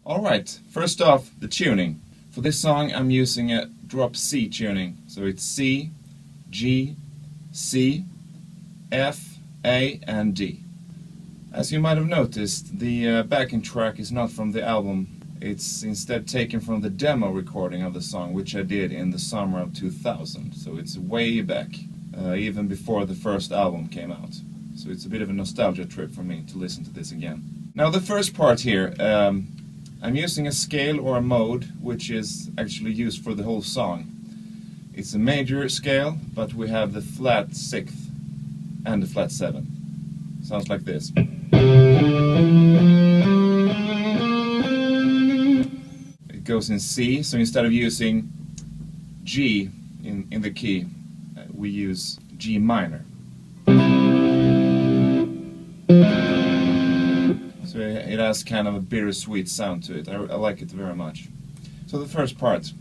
Alright, first off, the tuning. For this song I'm using a drop C tuning. So it's C, G, C, F, A and D. As you might have noticed, the backing track is not from the album. It's instead taken from the demo recording of the song, which I did in the summer of 2000. So it's way back, even before the first album came out. So it's a bit of a nostalgia trip for me to listen to this again. Now the first part here, I'm using a scale or a mode which is actually used for the whole song. It's a major scale, but we have the flat 6th and the flat 7th. Sounds like this. It goes in C, so instead of using G in the key, we use G minor. So it has kind of a bittersweet sound to it. I like it very much. So the first part.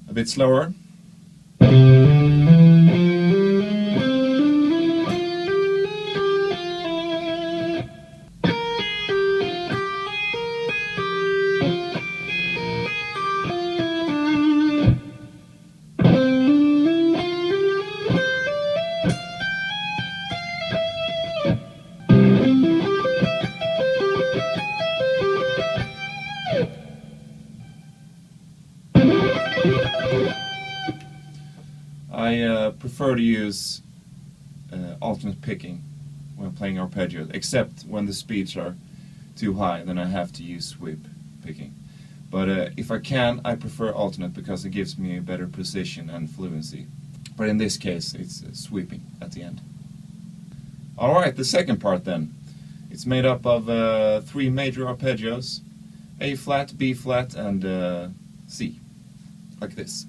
A bit slower. I prefer to use alternate picking when playing arpeggios, except when the speeds are too high, then I have to use sweep picking. But if I can, I prefer alternate because it gives me a better precision and fluency. But in this case, it's sweeping at the end. Alright, the second part then. It's made up of 3 major arpeggios, A flat, B flat and C, like this.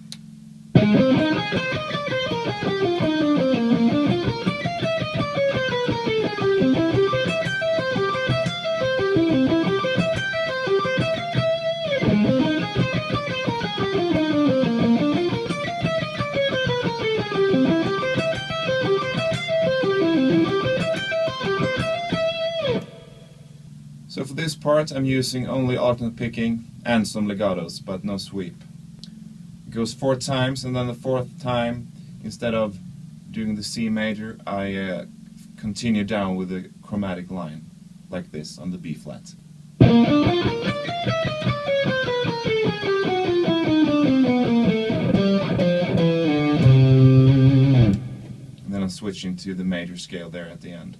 So for this part I'm using only alternate picking and some legatos, but no sweep. It goes 4 times, and then the 4th time, instead of doing the C major, I continue down with a chromatic line, like this, on the B flat. And then I'm switching to the major scale there at the end.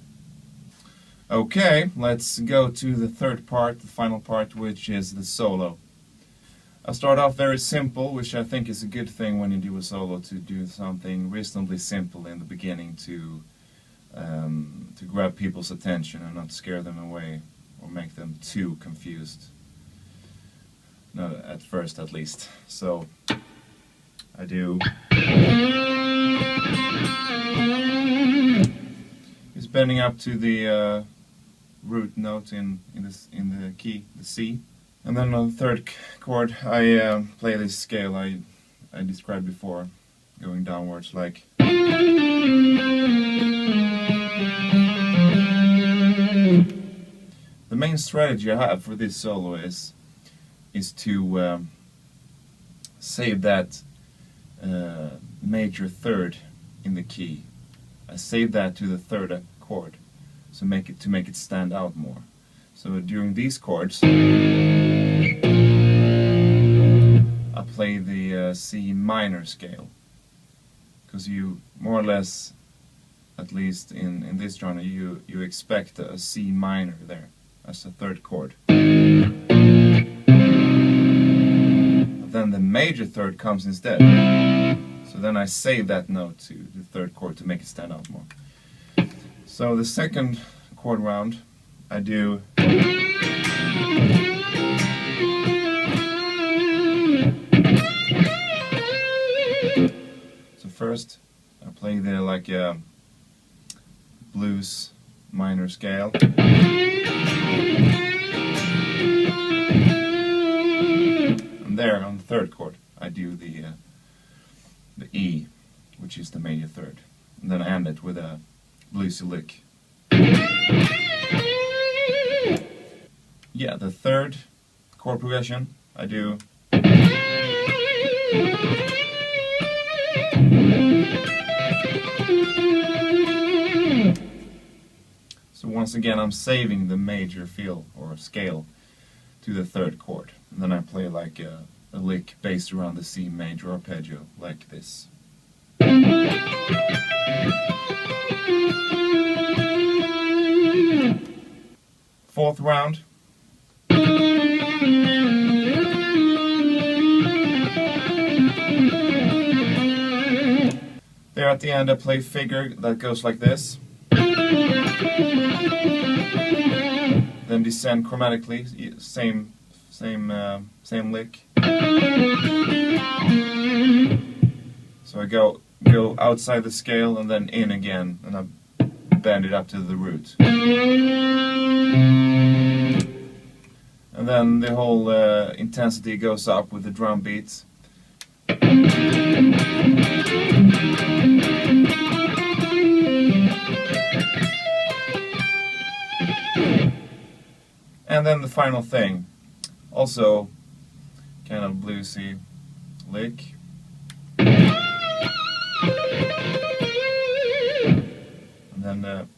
Okay, let's go to the third part, the final part, which is the solo. I'll start off very simple, which I think is a good thing when you do a solo, to do something reasonably simple in the beginning to grab people's attention and not scare them away or make them too confused. Not at first, at least. So I do. It's bending up to the root note in the key, the C. And then on the third chord, I play this scale I described before, going downwards like. The main strategy I have for this solo is to save that major third in the key. I save that to the third chord, so to make it stand out more. So during these chords, I play the C minor scale, because you more or less, at least in this genre, you expect a C minor there as the third chord. But then the major third comes instead, so then I save that note to the third chord to make it stand out more. So the second chord round, I do. So first, I play the like a blues minor scale. And E, which is the major third. And then I end it with a bluesy lick. Yeah, the third chord progression I do. So once again I'm saving the major feel or scale to the third chord. And then I play like a lick based around the C major arpeggio, like this. Fourth round. There at the end I play figure that goes like this. Then descend chromatically, same lick. So I go outside the scale and then in again, and I bend it up to the root. And then the whole intensity goes up with the drum beats. And then the final thing, also kind of bluesy lick. And then